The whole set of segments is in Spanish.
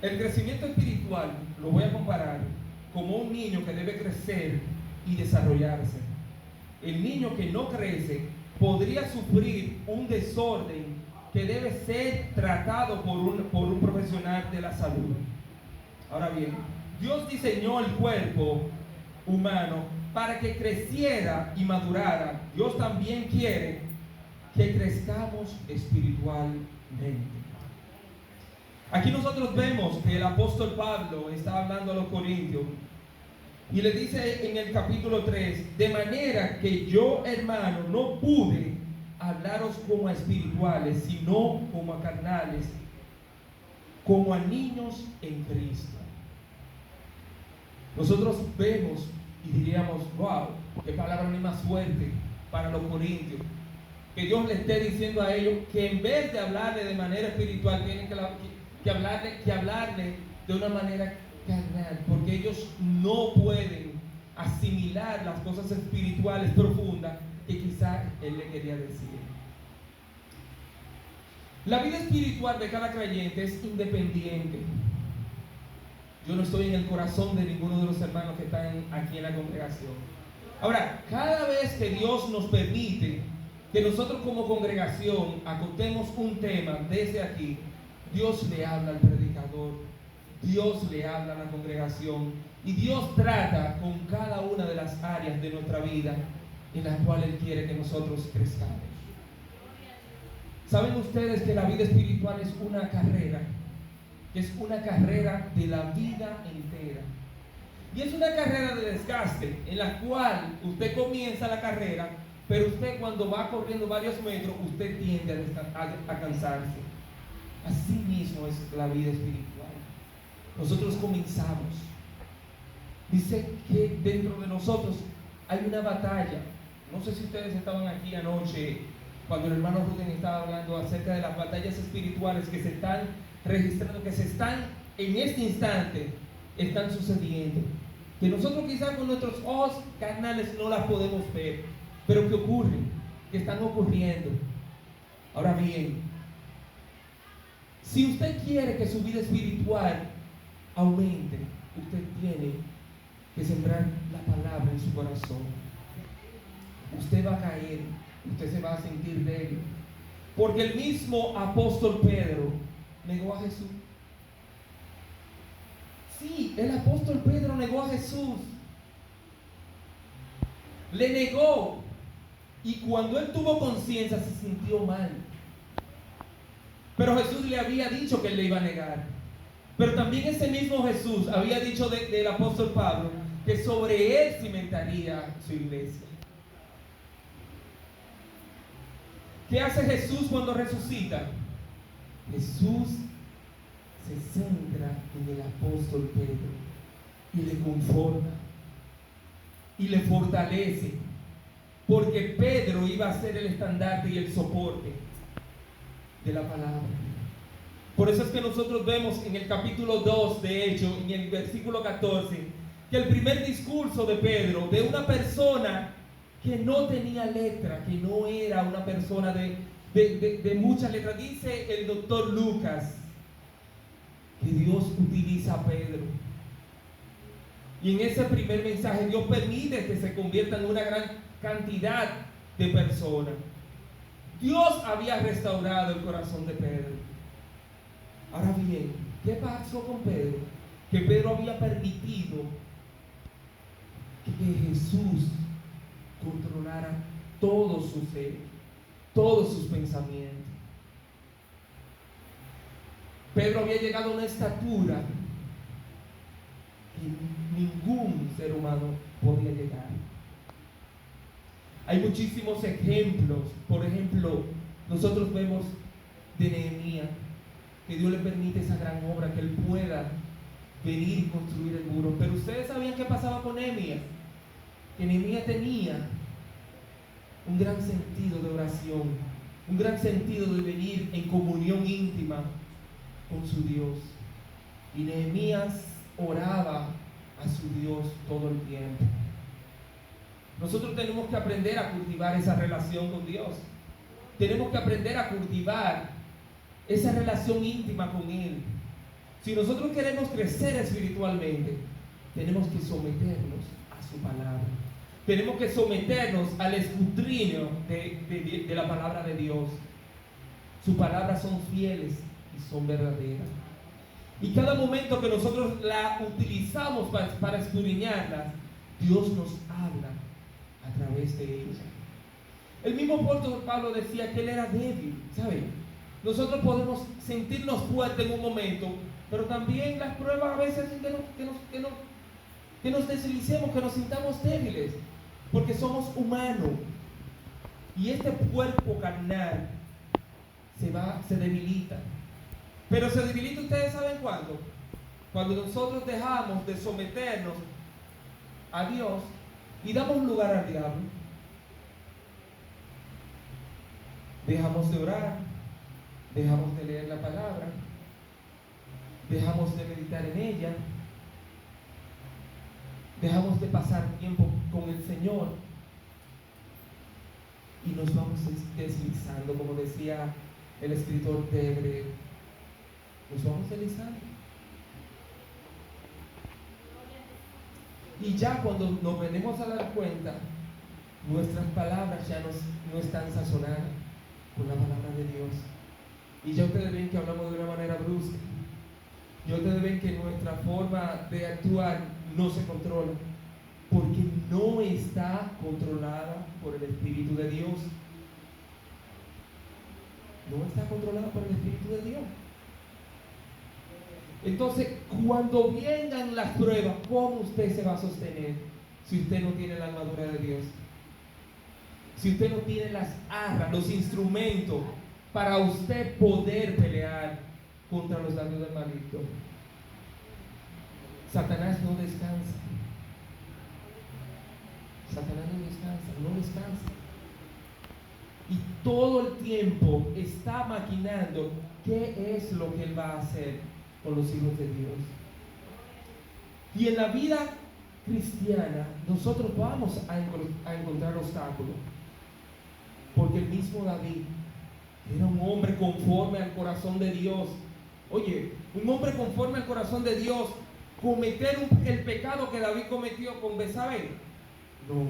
El crecimiento espiritual lo voy a comparar como un niño que debe crecer y desarrollarse. El niño que no crece podría sufrir un desorden que debe ser tratado por un profesional de la salud. Ahora bien, Dios diseñó el cuerpo humano para que creciera y madurara. Dios también quiere que crezcamos espiritualmente. Aquí nosotros vemos que el apóstol Pablo está hablando a los corintios y le dice en el capítulo 3: de manera que yo, hermano, no pude hablaros como a espirituales, sino como a carnales, como a niños en Cristo. Nosotros vemos y diríamos: wow, qué palabra ni más fuerte para los corintios. Que Dios le esté diciendo a ellos que en vez de hablarle de manera espiritual, tienen que hablarle de una manera carnal, porque ellos no pueden asimilar las cosas espirituales profundas que quizás Él le quería decir. La vida espiritual de cada creyente es independiente. Yo no estoy en el corazón de ninguno de los hermanos que están aquí en la congregación. Ahora, cada vez que Dios nos permite que nosotros como congregación acotemos un tema desde aquí, Dios le habla al predicador, Dios le habla a la congregación y Dios trata con cada una de las áreas de nuestra vida en las cuales Él quiere que nosotros crezcamos. ¿Saben ustedes que la vida espiritual es una carrera? Que es una carrera de la vida entera. Y es una carrera de desgaste en la cual usted comienza la carrera, pero usted cuando va corriendo varios metros, usted tiende a cansarse. Así mismo es la vida espiritual. Nosotros comenzamos. Dice que dentro de nosotros hay una batalla. No sé si ustedes estaban aquí anoche cuando el hermano Ruden estaba hablando acerca de las batallas espirituales que se están registrando, que se están en este instante, están sucediendo. Que nosotros quizás con nuestros ojos carnales no las podemos ver, pero que ocurren, que están ocurriendo. Ahora bien, si usted quiere que su vida espiritual aumente, usted tiene que sembrar la palabra en su corazón. Usted va a caer, usted se va a sentir débil, porque el mismo apóstol Pedro negó a Jesús. Sí, el apóstol Pedro negó a Jesús. Le negó. Y cuando él tuvo conciencia se sintió mal. Pero Jesús le había dicho que él le iba a negar. Pero también ese mismo Jesús había dicho del apóstol Pablo que sobre él cimentaría su iglesia. ¿Qué hace Jesús cuando resucita? Jesús se centra en el apóstol Pedro y le conforta y le fortalece, porque Pedro iba a ser el estandarte y el soporte de la palabra. Por eso es que nosotros vemos en el capítulo 2 de Hechos, en el versículo 14, que el primer discurso de Pedro, de una persona que no tenía letra, que no era una persona de muchas letras, dice el doctor Lucas, que Dios utiliza a Pedro. Y en ese primer mensaje Dios permite que se convierta en una gran cantidad de personas. Dios había restaurado el corazón de Pedro. Ahora bien, ¿qué pasó con Pedro? Que Pedro había permitido que Jesús controlara todo su ser, todos sus pensamientos. Pedro había llegado a una estatura que ningún ser humano podía llegar. Hay muchísimos ejemplos. Por ejemplo, nosotros vemos de Nehemías, que Dios le permite esa gran obra, que él pueda venir y construir el muro. Pero ustedes sabían qué pasaba con Nehemías. Que Nehemías tenía un gran sentido de oración, un gran sentido de venir en comunión íntima con su Dios. Y Nehemías oraba a su Dios todo el tiempo. Nosotros tenemos que aprender a cultivar esa relación con Dios. Tenemos que aprender a cultivar esa relación íntima con Él. Si nosotros queremos crecer espiritualmente, tenemos que someternos a su palabra. Tenemos que someternos al escrutinio de la palabra de Dios. Sus palabras son fieles y son verdaderas. Y cada momento que nosotros la utilizamos para escudriñarlas, Dios nos habla a través de ella. El mismo apóstol Pablo decía que él era débil, ¿saben? Nosotros podemos sentirnos fuertes en un momento, pero también las pruebas a veces hacen que nos deslicemos, que nos sintamos débiles, porque somos humanos. Y este cuerpo carnal se debilita. Pero se debilita, ¿ustedes saben cuándo? Cuando nosotros dejamos de someternos a Dios y damos lugar al diablo. Dejamos de orar, dejamos de leer la palabra, dejamos de meditar en ella, dejamos de pasar tiempo con el Señor y nos vamos deslizando, como decía el escritor de Hebreo, nos vamos deslizando. Y ya cuando nos venimos a dar cuenta, nuestras palabras ya no están sazonadas con la palabra de Dios. Y ya ustedes ven que hablamos de una manera brusca. Ya ustedes ven que nuestra forma de actuar no se controla, porque no está controlada por el Espíritu de Dios. No está controlada por el Espíritu de Dios. Entonces, cuando vengan las pruebas, ¿cómo usted se va a sostener si usted no tiene la armadura de Dios? Si usted no tiene las armas, los instrumentos para usted poder pelear contra los dardos del maligno. Satanás no descansa. Satanás no descansa. Y todo el tiempo está maquinando qué es lo que él va a hacer con los hijos de Dios. Y en la vida cristiana nosotros vamos a encontrar obstáculos, porque el mismo David era un hombre conforme al corazón de Dios. Oye, un hombre conforme al corazón de Dios, cometer el pecado que David cometió con Betsabé, no,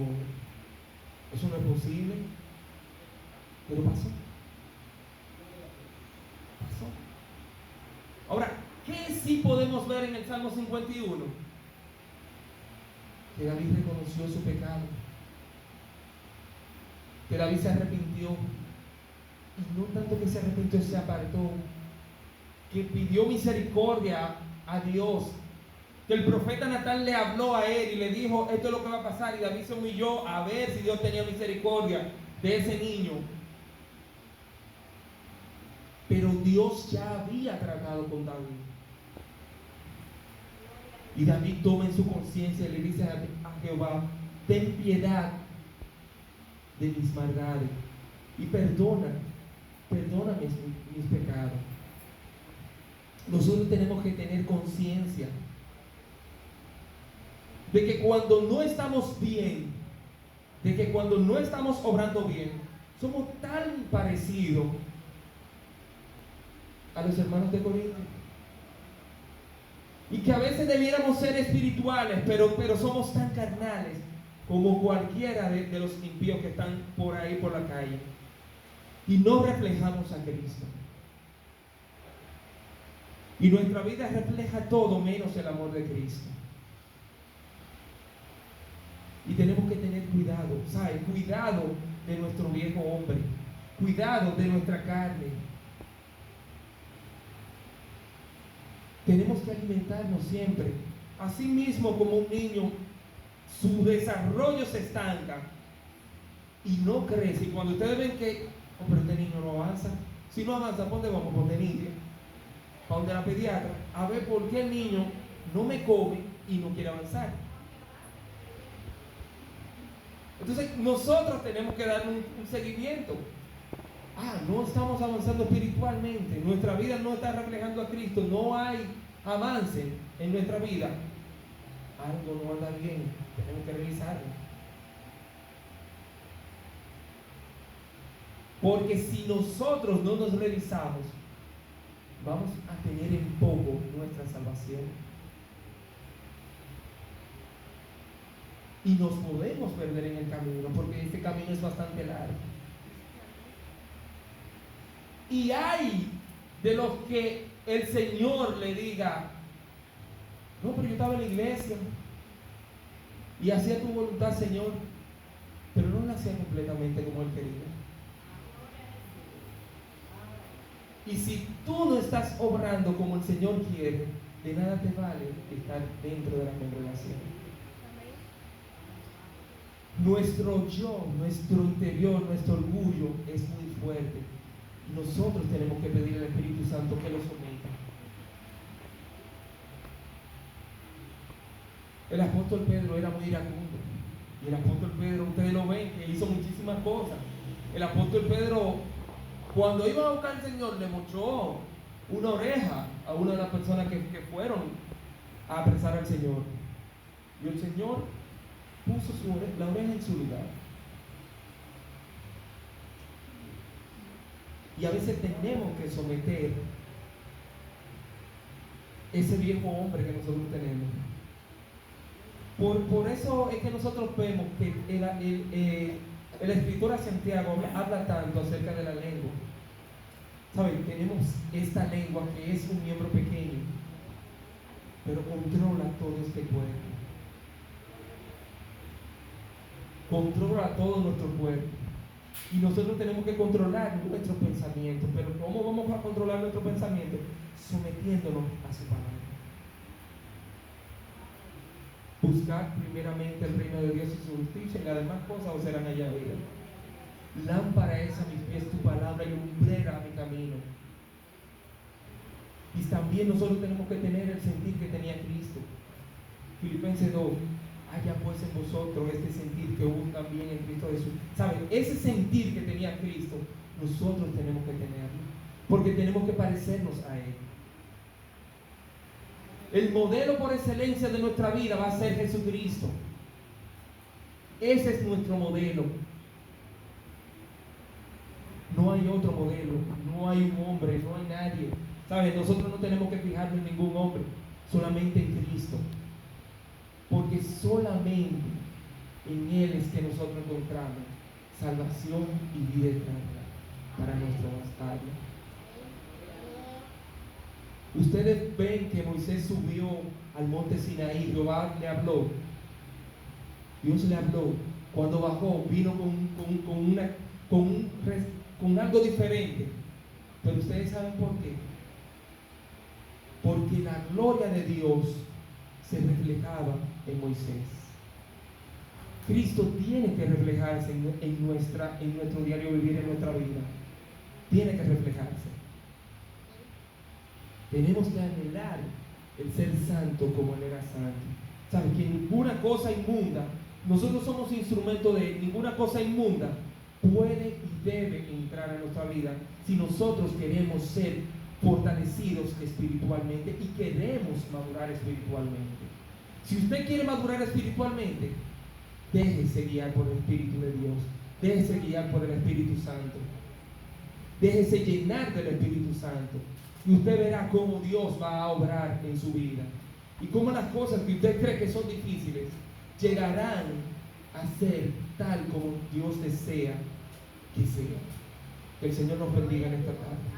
eso no es posible, pero pasó. Ahora, ¿qué sí podemos ver en el Salmo 51? Que David reconoció su pecado, que David se arrepintió, y no tanto que se arrepintió, se apartó, que pidió misericordia a Dios, que el profeta Natán le habló a él y le dijo, esto es lo que va a pasar, y David se humilló a ver si Dios tenía misericordia de ese niño. Pero Dios ya había tratado con David. Y David toma en su conciencia y le dice a Jehová, ten piedad de mis maldades y perdona mis pecados. Nosotros tenemos que tener conciencia de que cuando no estamos bien, de que cuando no estamos obrando bien, somos tan parecidos a los hermanos de Corinto, y que a veces debiéramos ser espirituales, pero somos tan carnales como cualquiera de los impíos que están por ahí por la calle, y no reflejamos a Cristo, y nuestra vida refleja todo menos el amor de Cristo. Y tenemos que tener cuidado, ¿sabes? Cuidado de nuestro viejo hombre, cuidado de nuestra carne. Tenemos que alimentarnos siempre. Así mismo como un niño, su desarrollo se estanca y no crece. Y cuando ustedes ven que, oh, pero este niño no avanza, si no avanza, ¿para dónde vamos? ¿Para dónde niña? ¿Para donde la pediatra? A ver por qué el niño no me come y no quiere avanzar. Entonces nosotros tenemos que dar un seguimiento. No estamos avanzando espiritualmente, nuestra vida no está reflejando a Cristo, no hay avance en nuestra vida, algo no anda bien, tenemos que revisarlo. Porque si nosotros no nos revisamos, vamos a tener en poco nuestra salvación. Y nos podemos perder en el camino, porque este camino es bastante largo. Y hay de los que el Señor le diga: no, pero yo estaba en la iglesia y hacía tu voluntad, Señor, pero no la hacía completamente como Él quería. Y si tú no estás obrando como el Señor quiere, de nada te vale estar dentro de la congregación. Nuestro yo, nuestro interior, nuestro orgullo es muy fuerte. Nosotros tenemos que pedir al Espíritu Santo que lo someta. El apóstol Pedro era muy iracundo. Y el apóstol Pedro, ustedes lo ven, que hizo muchísimas cosas. El apóstol Pedro, cuando iba a buscar al Señor, le mochó una oreja a una de las personas que fueron a apresar al Señor. Y el Señor puso la oreja en su lugar. Y a veces tenemos que someter ese viejo hombre que nosotros tenemos. Por eso es que nosotros vemos que el escritor a Santiago habla tanto acerca de la lengua. ¿Saben? Tenemos esta lengua que es un miembro pequeño, pero controla todo este cuerpo. Controla todo nuestro cuerpo. Y nosotros tenemos que controlar nuestros pensamientos. Pero ¿cómo vamos a controlar nuestros pensamientos? Sometiéndonos a su palabra. Buscar primeramente el reino de Dios y su justicia, y las demás cosas os serán añadidas. Lámpara es a mis pies tu palabra y lumbrera a mi camino. Y también nosotros tenemos que tener el sentir que tenía Cristo. Filipenses 2. Haya pues en vosotros este sentir que hubo también en Cristo Jesús. ¿Saben? Ese sentir que tenía Cristo, nosotros tenemos que tenerlo, porque tenemos que parecernos a Él. El modelo por excelencia de nuestra vida va a ser Jesucristo. Ese es nuestro modelo. No hay otro modelo, no hay un hombre, no hay nadie. ¿Saben? Nosotros no tenemos que fijarnos en ningún hombre, solamente en Cristo. Porque solamente en Él es que nosotros encontramos salvación y vida eterna para nuestra batalla. Ustedes ven que Moisés subió al monte Sinaí, Jehová le habló. Dios le habló. Cuando bajó, vino con algo diferente. Pero ustedes saben por qué. Porque la gloria de Dios se reflejaba en Moisés. Cristo tiene que reflejarse en nuestro diario vivir, en nuestra vida. Tiene que reflejarse. Tenemos que anhelar el ser santo como Él era santo. ¿Saben? Que ninguna cosa inmunda, nosotros somos instrumento de Él, ninguna cosa inmunda puede y debe entrar a nuestra vida si nosotros queremos ser fortalecidos espiritualmente y queremos madurar espiritualmente. Si usted quiere madurar espiritualmente, déjese guiar por el Espíritu de Dios, déjese guiar por el Espíritu Santo, déjese llenar del Espíritu Santo, y usted verá cómo Dios va a obrar en su vida y cómo las cosas que usted cree que son difíciles llegarán a ser tal como Dios desea que sea. Que el Señor nos bendiga en esta tarde.